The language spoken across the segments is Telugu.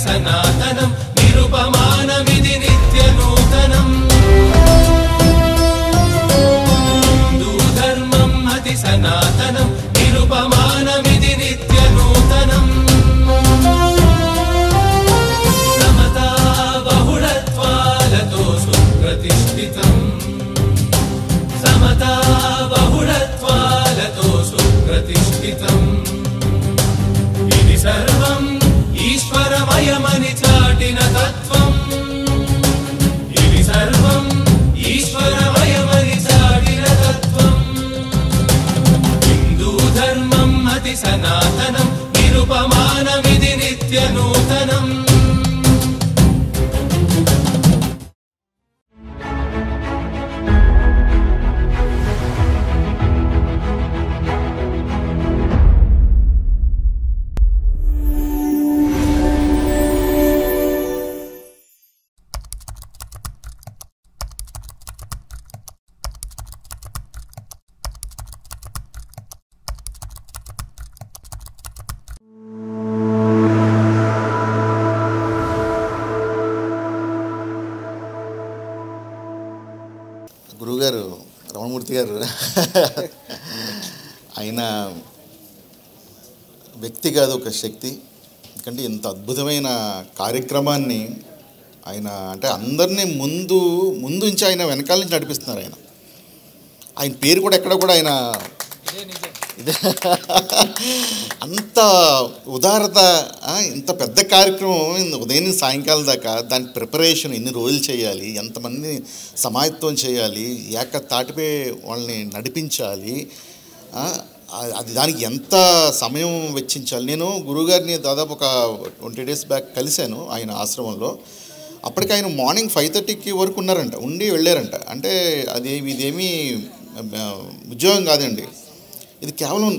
సనాతనం నిరుపమానమిది నిత్య నూతనం హిందూ ధర్మం అతి సనాతనం నిరుపమానమిది నిత్య నూతనం సమతా బహుళత్వాలతో సుప్రతిష్ఠితం సమతా బహుళత్వాలతో సుప్రతిష్ఠితం ఇది సర్వం ఈశ్వరమయమని చాటిన తత్వం ఇది సర్వం ఈశ్వరమయమని చాటిన తత్వం హిందూ ధర్మం అతి సనాతనం నిరుపమానమిది నిత్య నూతనం గురువుగారు రమణమూర్తి గారు ఆయన వ్యక్తి కాదు, ఒక శక్తి. ఎందుకంటే ఇంత అద్భుతమైన కార్యక్రమాన్ని ఆయన అంటే అందరినీ ముందుంచి ఆయన వెనకాల నుంచి నడిపిస్తున్నారు. ఆయన పేరు కూడా ఎక్కడ కూడా ఆయన ఇదే అంత ఉదారత. ఇంత పెద్ద కార్యక్రమం ఉదయం నుంచి సాయంకాలం దాకా దాని ప్రిపరేషన్ ఎన్ని రోజులు చేయాలి, ఎంతమంది సమాయత్తం చేయాలి, తాటిపై వాళ్ళని నడిపించాలి, అది దానికి ఎంత సమయం వెచ్చించాలి. నేను గురువుగారిని దాదాపు ఒక 20 days బ్యాక్ కలిశాను ఆయన ఆశ్రమంలో. అప్పటికి ఆయన మార్నింగ్ 5:30 వరకు ఉన్నారంట, ఉండి వెళ్ళారంట. అంటే ఇదేమీ ఉద్యోగం కాదండి, ఇది కేవలం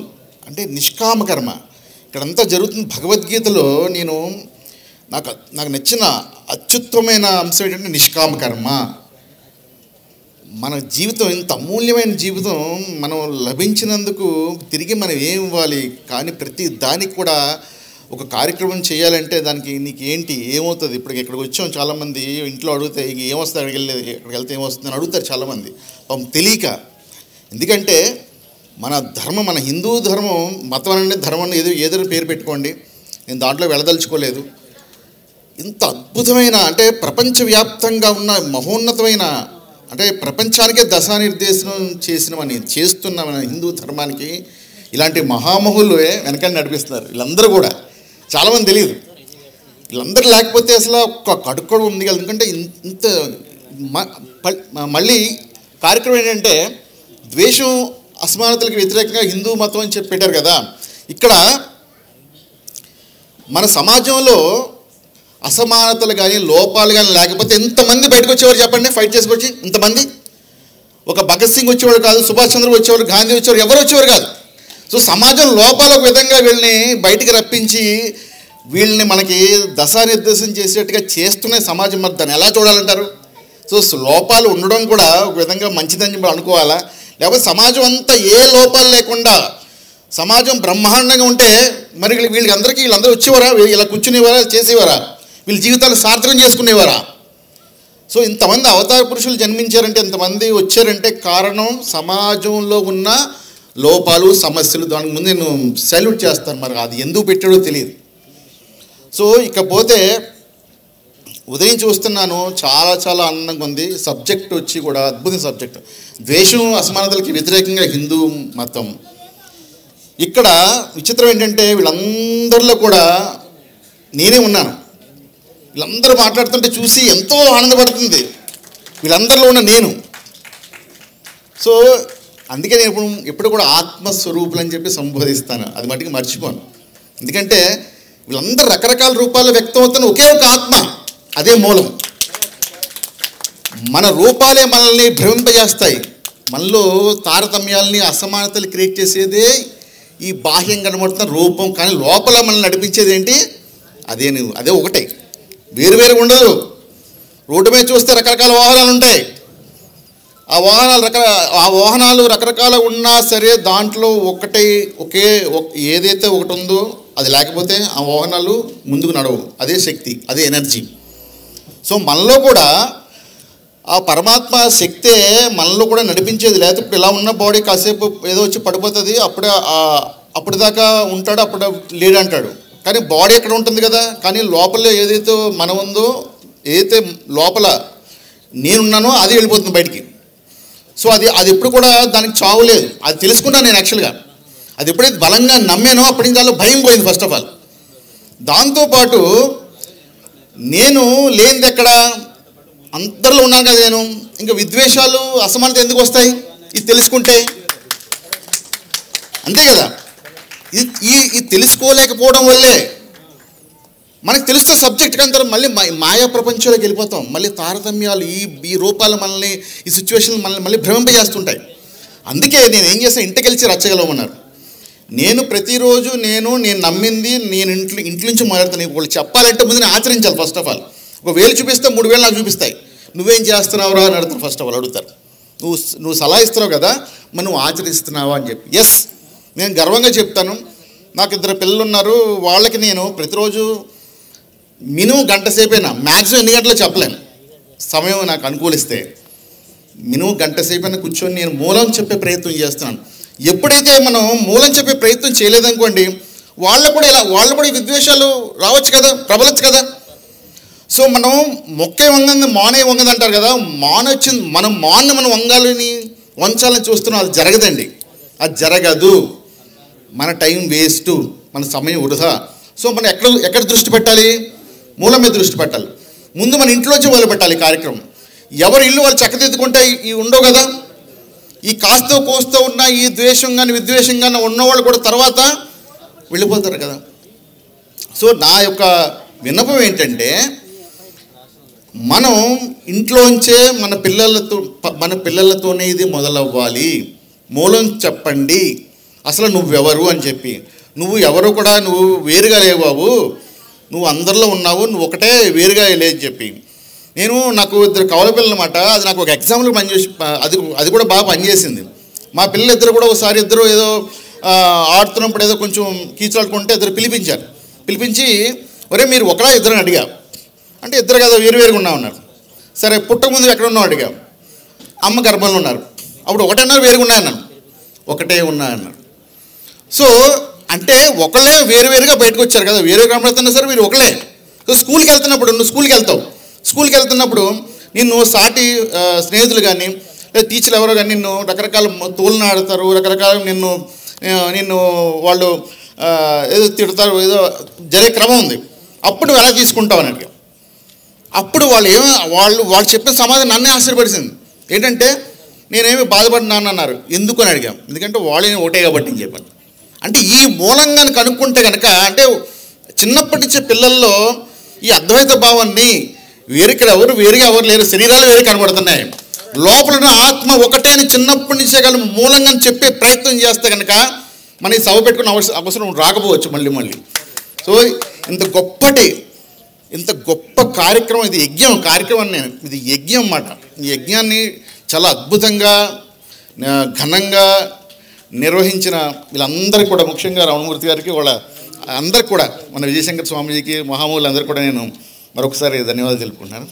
అంటే నిష్కామ కర్మ. ఇక్కడంతా జరుగుతుంది. భగవద్గీతలో నాకు నచ్చిన అత్యుత్తమైన అంశం ఏంటంటే నిష్కామ కర్మ. మన జీవితం ఇంత అమూల్యమైన జీవితం మనం లభించినందుకు తిరిగి మనం ఏం ఇవ్వాలి, కానీ ప్రతి దానికి కూడా ఒక కార్యక్రమం చేయాలంటే దానికి నీకు ఏంటి, ఏమవుతుంది. ఇప్పుడు ఇక్కడికి వచ్చాం, చాలామంది ఇంట్లో అడిగితే ఏమొస్తుంది, ఎక్కడికి వెళ్తే ఏమొస్తుంది అని అడుగుతారు చాలామంది, పాపం తెలియక. ఎందుకంటే మన ధర్మం, మన హిందూ ధర్మం, మతం అనే ధర్మం ఏదో పేరు పెట్టుకోండి, నేను దాంట్లో వెళ్ళదలుచుకోలేదు. ఇంత అద్భుతమైన అంటే ప్రపంచవ్యాప్తంగా ఉన్న మహోన్నతమైన అంటే ప్రపంచానికే దశానిర్దేశనం చేస్తున్న మన హిందూ ధర్మానికి ఇలాంటి మహామహులు వెనకాల నడిపిస్తున్నారు. వీళ్ళందరూ కూడా చాలామంది తెలియదు. వీళ్ళందరూ లేకపోతే అసలు ఒక కడుక్కోవడం ఉంది కదా. ఎందుకంటే ఇంత మళ్ళీ కార్యక్రమం ఏంటంటే ద్వేషం అసమానతలకు వ్యతిరేకంగా హిందూ మతం అని చెప్పి పెట్టారు కదా. ఇక్కడ మన సమాజంలో అసమానతలు కానీ లోపాలు కానీ లేకపోతే ఎంతమంది బయటకు వచ్చేవారు చెప్పండి, ఫైట్ చేసుకొచ్చి ఇంతమంది. ఒక భగత్ సింగ్ వచ్చేవాడు కాదు, సుభాష్ చంద్ర వచ్చేవారు, గాంధీ వచ్చేవారు, ఎవరు వచ్చేవారు కాదు. సో సమాజం లోపాలు ఒక విధంగా వీళ్ళని బయటికి రప్పించి వీళ్ళని మనకి దశానిర్దేశం చేసేట్టుగా చేస్తున్న సమాజం. మరి దాన్ని ఎలా చూడాలంటారు? సో లోపాలు ఉండడం కూడా ఒక విధంగా మంచిదని చెప్పి అనుకోవాలా, లేకపోతే సమాజం అంతా ఏ లోపాలు లేకుండా సమాజం బ్రహ్మాండంగా ఉంటే మరి వీళ్ళందరూ వచ్చేవారా, ఇలా కూర్చునేవారా, చేసేవారా, వీళ్ళ జీవితాలు సార్థకం చేసుకునేవారా? సో ఇంతమంది అవతార పురుషులు జన్మించారంటే, ఇంతమంది వచ్చారంటే కారణం సమాజంలో ఉన్న లోపాలు, సమస్యలు. దానికి ముందు నేను సెల్యూట్ చేస్తాను. మరి అది ఎందుకు పెట్టాడో తెలియదు. సో ఇకపోతే ఉదయం చూస్తున్నాను, చాలా చాలా ఆనందంగా ఉంది. సబ్జెక్ట్ వచ్చి కూడా అద్భుత సబ్జెక్ట్, ద్వేషం అసమానతలకి వ్యతిరేకంగా హిందూ మతం. ఇక్కడ విచిత్రం ఏంటంటే వీళ్ళందరిలో కూడా నేనే ఉన్నాను. వీళ్ళందరూ మాట్లాడుతుంటే చూసి ఎంతో ఆనందపడుతుంది, వీళ్ళందరిలో ఉన్న నేను. సో అందుకే నేను ఎప్పుడు కూడా ఆత్మస్వరూపులు అని చెప్పి సంబోధిస్తాను, అది మటుకు మర్చిపోను. ఎందుకంటే వీళ్ళందరూ రకరకాల రూపాల్లో వ్యక్తం అవుతున్న ఒకే ఒక ఆత్మ, అదే మూలం. మన రూపాలే మనల్ని భ్రమింపజేస్తాయి. మనలో తారతమ్యాలని, అసమానతలు క్రియేట్ చేసేదే ఈ బాహ్యం కనబడుతున్న రూపం. కానీ లోపల మనల్ని నడిపించేది ఏంటి? అదే ఒకటే, వేరు ఉండదు. రోడ్డు మీద చూస్తే రకరకాల వాహనాలు ఉంటాయి. ఆ వాహనాలు రకరకాల ఉన్నా సరే దాంట్లో ఏదైతే ఒకటి ఉందో అది లేకపోతే ఆ వాహనాలు ముందుకు నడవు. అదే శక్తి, అదే ఎనర్జీ. సో మనలో కూడా ఆ పరమాత్మ శక్తే మనలో కూడా నడిపించేది. లేకపోతే ఇప్పుడు ఇలా ఉన్న బాడీ కాసేపు ఏదో వచ్చి పడిపోతుంది, అప్పుడు దాకా ఉంటాడు, అప్పుడు లేడంటాడు. కానీ బాడీ ఎక్కడ ఉంటుంది కదా, కానీ లోపల ఏదైతే మనం ఉందో, ఏదైతే లోపల నేనున్నానో అది వెళ్ళిపోతుంది బయటికి. సో అది ఎప్పుడు కూడా దానికి చావు లేదు. అది తెలుసుకున్నాను నేను యాక్చువల్గా. అది ఎప్పుడైతే బలంగా నమ్మానో అప్పటి నుంచి దానిలో భయం పోయింది ఫస్ట్ ఆఫ్ ఆల్. దాంతోపాటు నేను లేనిది ఎక్కడ, అందరిలో ఉన్నాను కదా నేను. ఇంకా విద్వేషాలు, అసమానత ఎందుకు వస్తాయి ఇది తెలుసుకుంటే? అంతే కదా. ఇది తెలుసుకోలేకపోవడం వల్లే మనకు తెలుస్తే సబ్జెక్ట్ కంతా మళ్ళీ మాయా ప్రపంచంలోకి వెళ్ళిపోతాం. మళ్ళీ తారతమ్యాలు, ఈ రూపాలు మనల్ని, ఈ సిచ్యువేషన్ మనల్ని మళ్ళీ భ్రమింపజేస్తుంటాయి. అందుకే నేను ఏం చేస్తాను, ఇంటికి వెళ్ళి రచ్చగలమన్నారు. నేను ప్రతిరోజు నేను నమ్మింది నేను ఇంటి నుంచి మొదలుతాను. వాళ్ళు చెప్పాలంటే ముందు నేను ఆచరించాలి. ఫస్ట్ ఆఫ్ ఆల్ ఒక వేలు చూపిస్తే 3 వేలు నాకు చూపిస్తాయి. నువ్వేం చేస్తున్నావురా అని అడుగుతారు. ఫస్ట్ ఆఫ్ ఆల్ అడుగుతారు, నువ్వు సలహా ఇస్తున్నావు కదా, మరి నువ్వు ఆచరిస్తున్నావా అని చెప్పి. ఎస్, నేను గర్వంగా చెప్తాను. నాకు 2 పిల్లలు ఉన్నారు. వాళ్ళకి నేను ప్రతిరోజు మినిమం గంట సేపైనా, మ్యాక్సిమం ఎన్ని గంటలో చెప్పలేను, సమయం నాకు అనుకూలిస్తే మినిమం గంట సేపైనా కూర్చొని నేను మూలం చెప్పే ప్రయత్నం చేస్తున్నాను. ఎప్పుడైతే మనం మూలం చెప్పే ప్రయత్నం చేయలేదనుకోండి, వాళ్ళు కూడా ఈ విద్వేషాలు రావచ్చు కదా, ప్రబలచ్చు కదా. సో మనం మొక్కే వంగంది మానే వంగది అంటారు కదా. మానొచ్చింది, మనం వంచాలని చూస్తున్నాం. అది జరగదండి, అది జరగదు. మన టైం వేస్ట్, మన సమయం వృధా. సో మనం ఎక్కడ దృష్టి పెట్టాలి? మూలం మీద దృష్టి పెట్టాలి. ముందు మన ఇంట్లోంచి మొదలు పెట్టాలి కార్యక్రమం. ఎవరి ఇల్లు వాళ్ళు చక్కదిద్దుకుంటే ఇవి ఉండవు కదా. ఈ కాస్తో కోస్తో ఉన్న ఈ ద్వేషం కానీ విద్వేషం కానీ ఉన్నవాళ్ళు కూడా తర్వాత వెళ్ళిపోతారు కదా. సో నా యొక్క విన్నపం ఏంటంటే, మనం ఇంట్లోంచే మన పిల్లలతోనే ఇది మొదలవ్వాలి. మూలం చెప్పండి, అసలు నువ్వెవరు అని చెప్పి. నువ్వు ఎవరు కూడా నువ్వు వేరుగా లేవు బాబు, నువ్వు అందరిలో ఉన్నావు, నువ్వు ఒకటే వేరుగా లేదని చెప్పి. నాకు 2 కవల పిల్లలు అన్నమాట. అది నాకు ఒక ఎగ్జాంపుల్ పనిచేసి, అది కూడా బాగా పనిచేసింది. మా పిల్లలు ఇద్దరు కూడా ఒకసారి ఏదో ఆడుతున్నప్పుడు ఏదో కొంచెం కీచాడుకుంటే 2 పిలిపించి ఒరే మీరు ఒకలా 2 అడిగా. అంటే 2 కదా, వేరుగా ఉన్నామన్నారు. సరే పుట్టక ముందు ఎక్కడ ఉన్నావు అడిగా. అమ్మ గర్భంలో ఉన్నారు. అప్పుడు ఒకటే అన్నారు, వేరుగా ఉన్నాయన్నాను. ఒకటే ఉన్నాయన్నారు. సో అంటే ఒకళ్ళే వేరువేరుగా బయటకు వచ్చారు కదా, వేరే కనబడుతున్నా సరే మీరు ఒకళ్ళే. సో స్కూల్కి వెళ్తున్నప్పుడు, నువ్వు స్కూల్కి వెళ్తున్నప్పుడు నిన్ను సాటి స్నేహితులు కానీ లేదా టీచర్లు ఎవరో కానీ నిన్ను రకరకాల తోలును ఆడతారు, రకరకాల నిన్ను వాళ్ళు ఏదో తిడతారు, ఏదో జరిగే క్రమం ఉంది. అప్పుడు నువ్వు ఎలా తీసుకుంటావు అని అడిగా. అప్పుడు వాళ్ళు చెప్పిన సమాధానం నన్నే ఆశ్చర్యపరిచింది. ఏంటంటే నేనేమి బాధపడినాను అన్నారు. ఎందుకు అని అడిగాం. ఎందుకంటే వాళ్ళని ఒకటే కాబట్టి అని చెప్పాను. అంటే ఈ మూలంగా కనుక్కుంటే కనుక, అంటే చిన్నప్పటి నుంచి పిల్లల్లో ఈ అద్వైత భావాన్ని వేరుగా ఎవరు లేరు, శరీరాలు వేరే కనబడుతున్నాయి, లోపల ఆత్మ ఒకటే అని చిన్నప్పటి నుంచే కానీ మూలంగా చెప్పే ప్రయత్నం చేస్తే కనుక మనకి సభ పెట్టుకునే అవసరం రాకపోవచ్చు మళ్ళీ. సో ఇంత గొప్ప కార్యక్రమం ఇది, కార్యక్రమం ఇది యజ్ఞం అన్నమాట. ఈ యజ్ఞాన్ని చాలా అద్భుతంగా ఘనంగా నిర్వహించిన వీళ్ళందరికీ కూడా, ముఖ్యంగా రమణమూర్తి గారికి, అందరికి కూడా, మన విజయశంకర స్వామీజీకి, మహామూలందరికీ కూడా నేను మరొకసారి ధన్యవాదాలు తెలుపుకుంటున్నాను.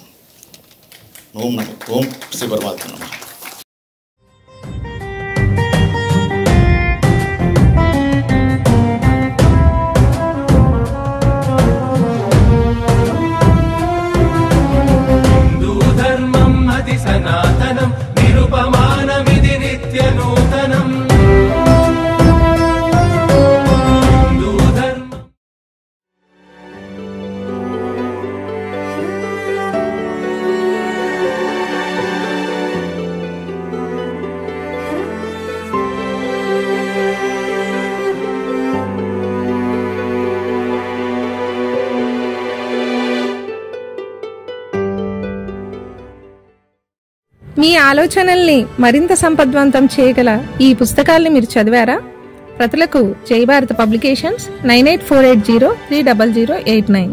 ఓం శ్రీ పరమాత్మ నమః. హిందూ ధర్మం అతి సనాతనం, నిరుపమానమిది నిత్య నూతనం. మీ ఆలోచనల్ని మరింత సంపద్వంతం చేయగల ఈ పుస్తకాల్ని మీరు చదివారా? ప్రతులకు జై భారత పబ్లికేషన్స్, 9848030089.